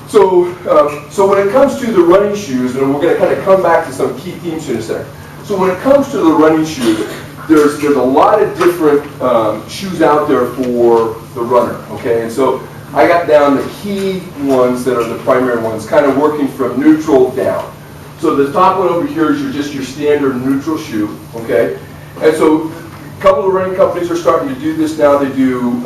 So when it comes to the running shoes, and we're going to kind of come back to some key themes in a second. So when it comes to the running shoes, there's a lot of different shoes out there for the runner, okay? And so I got down the key ones that are the primary ones, kind of working from neutral down. So the top one over here is just your standard neutral shoe, okay? And so a couple of running companies are starting to do this now. They do,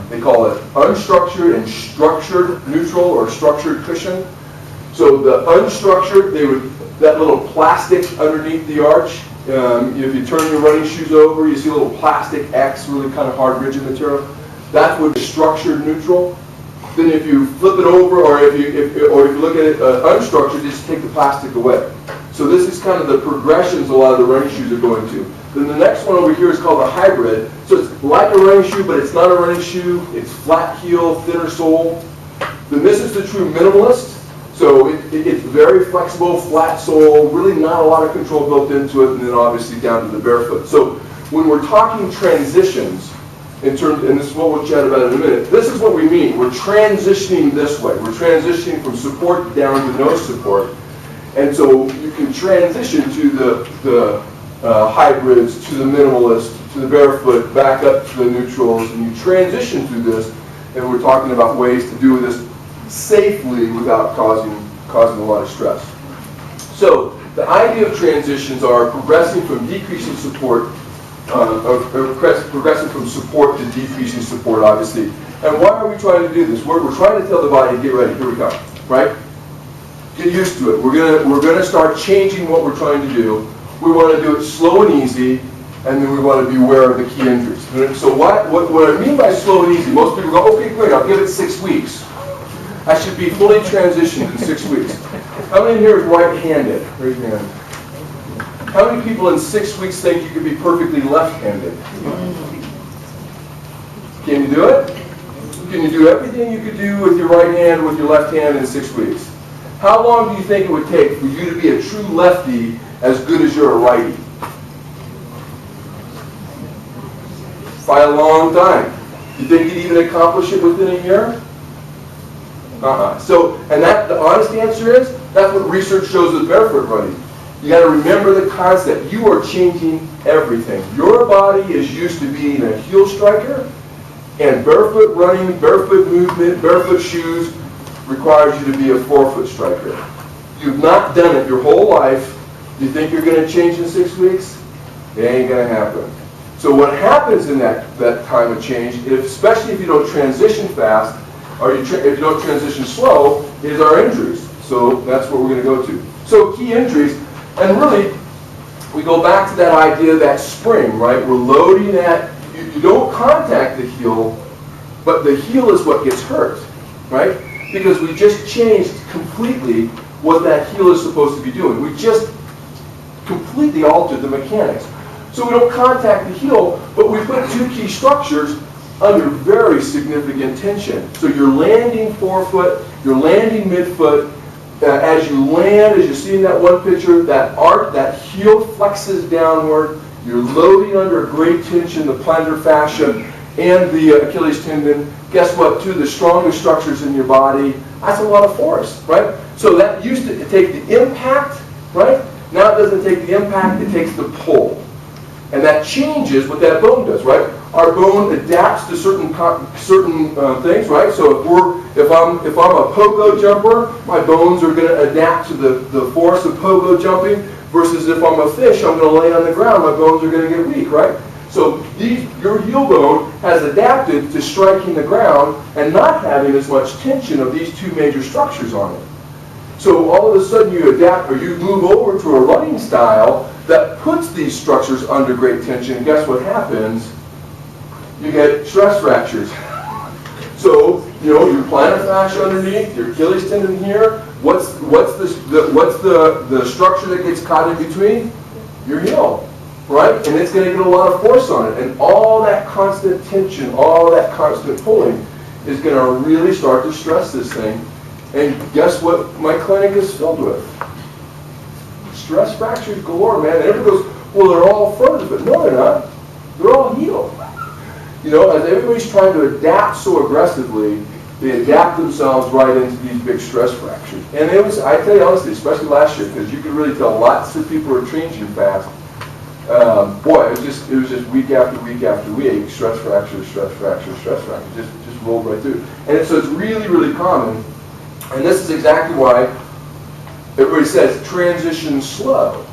they call it unstructured and structured neutral or structured cushion. So the unstructured, that little plastic underneath the arch, if you turn your running shoes over, you see a little plastic X, really kind of hard, rigid material. That's what is structured neutral. Then if you flip it over, or if you look at it unstructured, you just take the plastic away. So this is kind of the progressions a lot of the running shoes are going to. Then the next one over here is called a hybrid. So it's like a running shoe, but it's not a running shoe. It's flat heel, thinner sole. Then this is the true minimalist. So it's very flexible, flat sole, really not a lot of control built into it, and then obviously down to the barefoot. So when we're talking transitions, and this is what we'll chat about in a minute, this is what we mean. We're transitioning this way. We're transitioning from support down to no support. And so you can transition to the hybrids, to the minimalist, to the barefoot, back up to the neutrals, and you transition through this, and we're talking about ways to do this safely without causing a lot of stress. So the idea of transitions are progressing from decreasing support, progressing from support to decreasing support, obviously. And why are we trying to do this? We're trying to tell the body, get ready, here we come, right? Get used to it. We're gonna start changing what we're trying to do. We want to do it slow and easy, and then we want to be aware of the key injuries. So what I mean by slow and easy, most people go, okay, great, I'll give it 6 weeks. I should be fully transitioned in 6 weeks. How many here is right-handed? Raise your hand. How many people in 6 weeks think you could be perfectly left-handed? Can you do it? Can you do everything you could do with your right hand with your left hand in 6 weeks? How long do you think it would take for you to be a true lefty as good as you're a righty? By a long time. You think you'd even accomplish it within a year? So, and the honest answer is, that's what research shows with barefoot running. You got to remember the concept. You are changing everything. Your body is used to being a heel striker, and barefoot running, barefoot movement, barefoot shoes requires you to be a forefoot striker. You've not done it your whole life. You think you're going to change in 6 weeks? It ain't going to happen. So what happens in that time of change, especially if you don't transition fast, or if you don't transition slow, is our injuries. So that's what we're going to go to. So key injuries, and really, we go back to that idea of that spring, right? We're loading that. You don't contact the heel, but the heel is what gets hurt, right? Because we just changed completely what that heel is supposed to be doing. We just completely altered the mechanics. So we don't contact the heel, but we put two key structures under very significant tension. So you're landing forefoot, you're landing midfoot. As you land, as you see in that one picture, that heel flexes downward. You're loading under great tension, the plantar fascia and the Achilles tendon. Guess what? Two of the strongest structures in your body. That's a lot of force, right? So that used to take the impact, right? Now it doesn't take the impact, it takes the pull. And that changes what that bone does, right? Our bone adapts to certain things, right? So if I'm a pogo jumper, my bones are going to adapt to the force of pogo jumping, versus if I'm a fish, I'm going to lay on the ground, my bones are going to get weak, right? So your heel bone has adapted to striking the ground and not having as much tension of these two major structures on it. So all of a sudden you adapt, or you move over to a running style that puts these structures under great tension. And guess what happens? You get stress fractures. So your plantar fascia underneath, your Achilles tendon here. What's the structure that gets caught in between? Your heel, right? And it's going to get a lot of force on it, and all that constant tension, all that constant pulling, is going to really start to stress this thing. And guess what my clinic is filled with? Stress fractures galore, man. And everybody goes, well, they're all frozen, but no, they're not. They're all heel. As everybody's trying to adapt so aggressively, they adapt themselves right into these big stress fractures. And it was, I tell you honestly, especially last year, because you could really tell lots of people are changing fast. Boy, it was just week after week after week, stress fractures, stress fractures, stress fractures, just rolled right through. And so it's really, really common. And this is exactly why everybody says transition slow.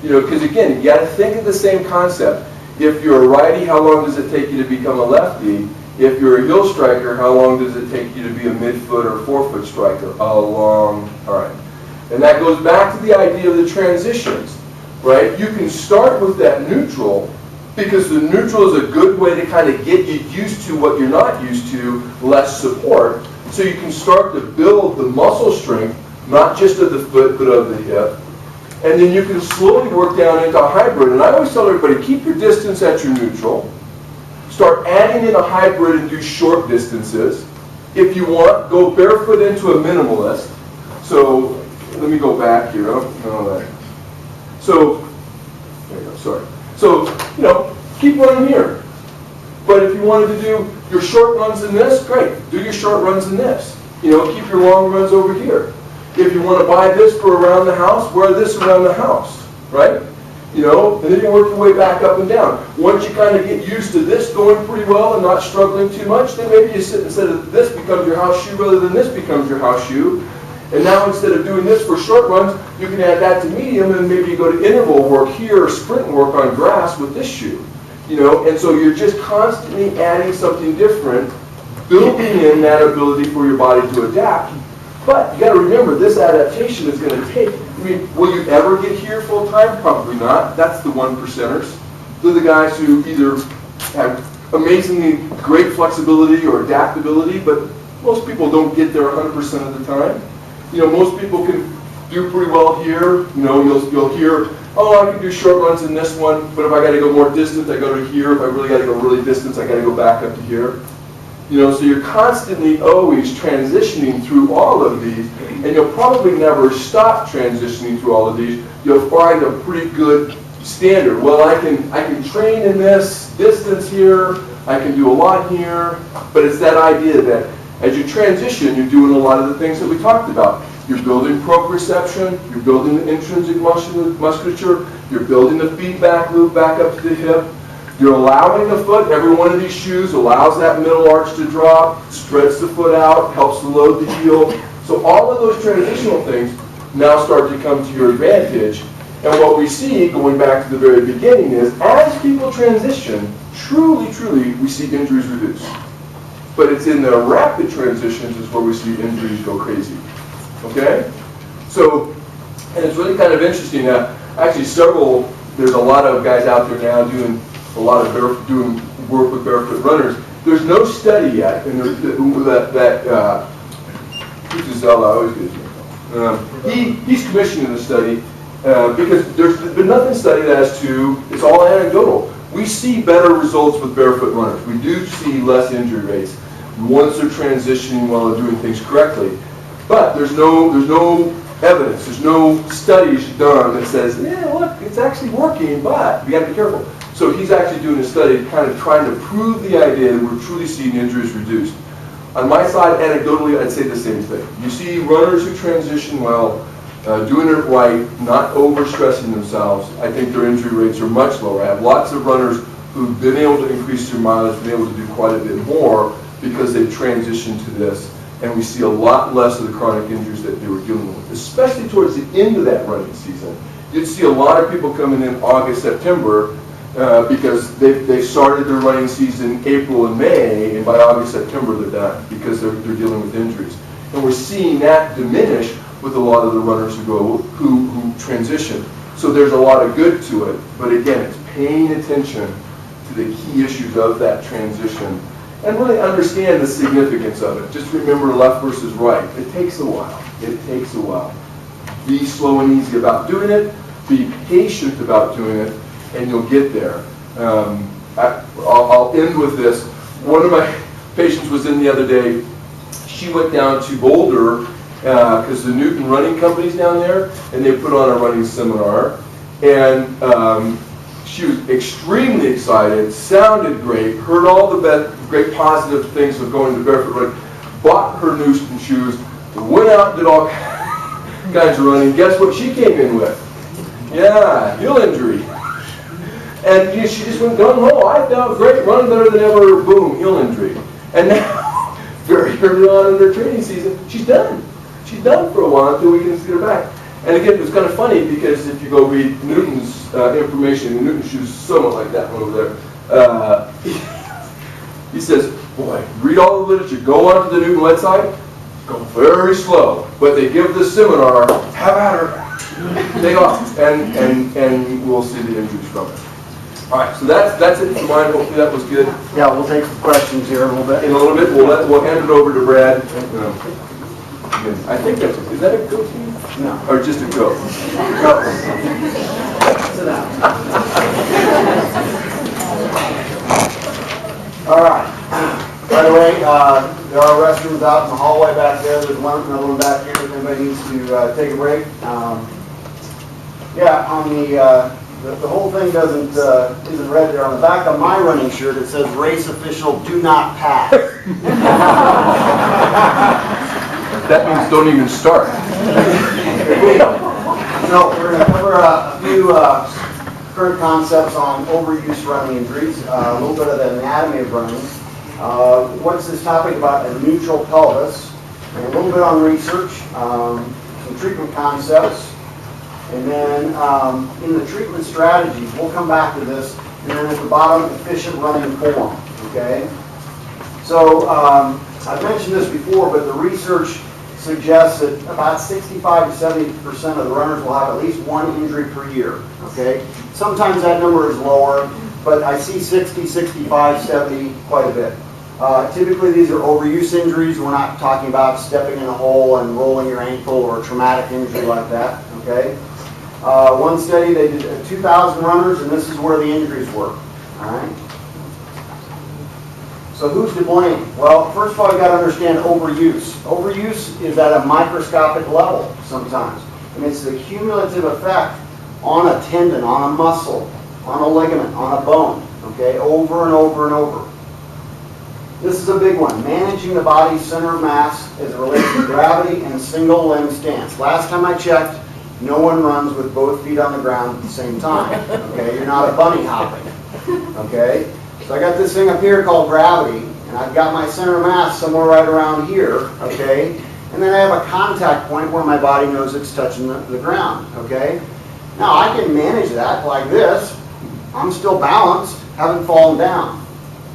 You know, because again, you got to think of the same concept. If you're a righty, how long does it take you to become a lefty? If you're a heel striker, how long does it take you to be a midfoot or forefoot striker? A long time. And that goes back to the idea of the transitions, right? You can start with that neutral, because the neutral is a good way to kind of get you used to what you're not used to, less support. So you can start to build the muscle strength, not just of the foot, but of the hip. And then you can slowly work down into a hybrid. And I always tell everybody, keep your distance at your neutral. Start adding in a hybrid and do short distances. If you want, go barefoot into a minimalist. So let me go back here. So, there you go, sorry. So, you know, keep running here. But if you wanted to do your short runs in this, great. Do your short runs in this. You know, keep your long runs over here. If you want to buy this for around the house, wear this around the house, right? You know, and then you work your way back up and down. Once you kind of get used to this going pretty well and not struggling too much, then maybe you sit instead of this becomes your house shoe rather than this becomes your house shoe. And now instead of doing this for short runs, you can add that to medium, and maybe you go to interval work here or sprint work on grass with this shoe. You know, and so you're just constantly adding something different, building in that ability for your body to adapt. But you got to remember, this adaptation is going to take, I mean, will you ever get here full time? Probably not. That's the 1%ers. They're the guys who either have amazingly great flexibility or adaptability, but most people don't get there 100% of the time. You know, most people can do pretty well here. You know, you'll hear, oh, I can do short runs in this one, but if I got to go more distant, I go to here. If I really got to go really distant, I got to go back up to here. You know, so you're constantly always transitioning through all of these, and you'll probably never stop transitioning through all of these. You'll find a pretty good standard. Well, I can train in this distance here, I can do a lot here, but it's that idea that as you transition, you're doing a lot of the things that we talked about. You're building proprioception, you're building the intrinsic musculature, you're building the feedback loop back up to the hip. You're allowing the foot, every one of these shoes allows that middle arch to drop, spreads the foot out, helps to load the heel. So all of those transitional things now start to come to your advantage. And what we see, going back to the very beginning, is as people transition, truly, we see injuries reduce. But it's in the rapid transitions is where we see injuries go crazy. Okay? So, and it's really kind of interesting that actually there's a lot of guys out there now doing a lot of doing work with barefoot runners. There's no study yet, and he's commissioning a study because there's been nothing studied as to, it's all anecdotal. We see better results with barefoot runners. We do see less injury rates once they're transitioning while they're doing things correctly. But there's no evidence, there's no studies done that says, yeah, look, it's actually working, but you got to be careful. So he's actually doing a study kind of trying to prove the idea that we're truly seeing injuries reduced. On my side, anecdotally, I'd say the same thing. You see runners who transition well, doing it right, not overstressing themselves. I think their injury rates are much lower. I have lots of runners who've been able to increase their mileage, been able to do quite a bit more because they've transitioned to this. And we see a lot less of the chronic injuries that they were dealing with, especially towards the end of that running season. You'd see a lot of people coming in August, September, because they started their running season April and May, and by August, September they're done because they're dealing with injuries. And we're seeing that diminish with a lot of the runners who transition. So there's a lot of good to it, but again, it's paying attention to the key issues of that transition and really understand the significance of it. Just remember left versus right. It takes a while. It takes a while. Be slow and easy about doing it. Be patient about doing it, and you'll get there. I'll end with this. One of my patients was in the other day. She went down to Boulder because the Newton Running Company's down there, and they put on a running seminar. And She was extremely excited, sounded great, heard all the great positive things of going to barefoot running, bought her new shoes, went out and did all kinds of running. Guess what she came in with? Yeah, heel injury. And she just went gung-ho. I felt great, running better than ever, boom, heel injury. And now, very early on in her training season, she's done. She's done for a while until we can get her back. And again, it was kind of funny because if you go read Newton's information, and Newton's shoes somewhat like that one over there, he says, boy, read all the literature, go onto the Newton website, go very slow. But they give this seminar, have at her, take off, and we'll see the injuries from it. All right, so that's it for mine. Hopefully that was good. Yeah, we'll take some questions here in a little bit. In a little bit, we'll hand it over to Brad. I think that's is that a goat team? No. Or just a goat? Go. Sit down. All right. By the way, there are restrooms out in the hallway back there. There's another one back here if anybody needs to take a break. Yeah, on the whole thing isn't read there. On the back of my running shirt, it says "Race official, do not pass." That means don't even start. So we're going to cover a few current concepts on overuse running injuries, a little bit of the anatomy of running. What's this topic about a neutral pelvis, and a little bit on research, some treatment concepts, and then in the treatment strategies, we'll come back to this, and then at the bottom, efficient running form, okay? So I've mentioned this before, but the research suggests that about 65 to 70% of the runners will have at least one injury per year, okay? Sometimes that number is lower, but I see 60, 65, 70 quite a bit. Typically these are overuse injuries. We're not talking about stepping in a hole and rolling your ankle or a traumatic injury like that, okay? One study, they did 2,000 runners, and this is where the injuries were, all right? So who's to blame? Well, first of all, you've got to understand overuse. Overuse is at a microscopic level sometimes. And it's the cumulative effect on a tendon, on a muscle, on a ligament, on a bone, okay, over and over and over. This is a big one. Managing the body's center of mass as it relates to gravity and single limb stance. Last time I checked, no one runs with both feet on the ground at the same time. Okay, you're not a bunny hopping. Okay? So I got this thing up here called gravity, and I've got my center of mass somewhere right around here, okay? And then I have a contact point where my body knows it's touching the ground, okay? Now I can manage that like this. I'm still balanced, haven't fallen down.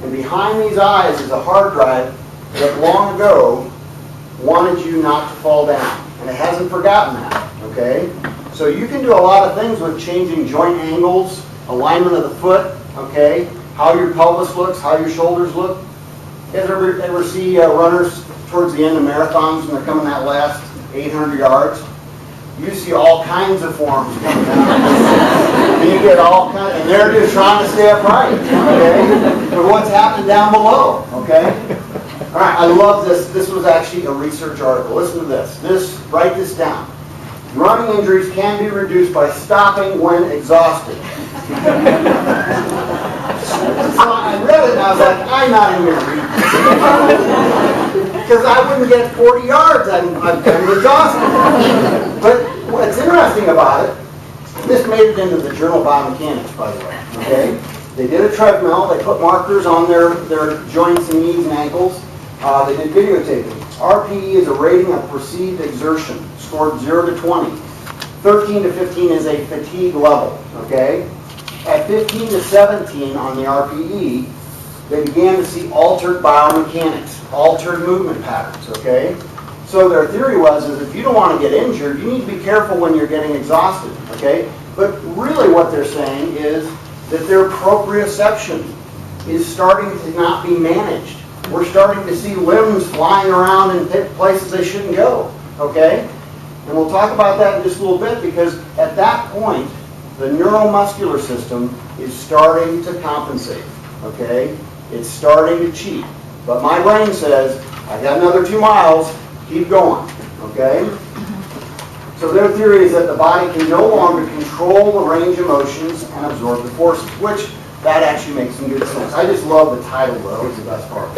And behind these eyes is a hard drive that long ago wanted you not to fall down. And it hasn't forgotten that, okay? So you can do a lot of things with changing joint angles, alignment of the foot, okay? How your pelvis looks, how your shoulders look. You guys ever see runners towards the end of marathons when they're coming that last 800 yards? You see all kinds of forms coming down. And you get all kinds, and they're just trying to stay upright, okay? But what's happening down below, okay? All right, I love this. This was actually a research article. Listen to this. Write this down. Running injuries can be reduced by stopping when exhausted. So I read it and I was like, I'm not even going to read this. Because I wouldn't get 40 yards. I'm exhausted. But what's interesting about it, this made it into the Journal of Biomechanics, by the way. Okay? They did a treadmill. They put markers on their joints and knees and ankles. They did videotaping. RPE is a rating of perceived exertion, scored 0 to 20. 13 to 15 is a fatigue level. Okay? At 15 to 17 on the RPE, they began to see altered biomechanics, altered movement patterns, okay? So their theory was is if you don't want to get injured, you need to be careful when you're getting exhausted, okay? But really what they're saying is that their proprioception is starting to not be managed. We're starting to see limbs flying around in places they shouldn't go, okay? And we'll talk about that in just a little bit because at that point, the neuromuscular system is starting to compensate, okay? It's starting to cheat. But my brain says, I got another 2 miles, keep going, okay? So their theory is that the body can no longer control the range of motions and absorb the forces, which that actually makes some good sense. I just love the title though, it's the best part.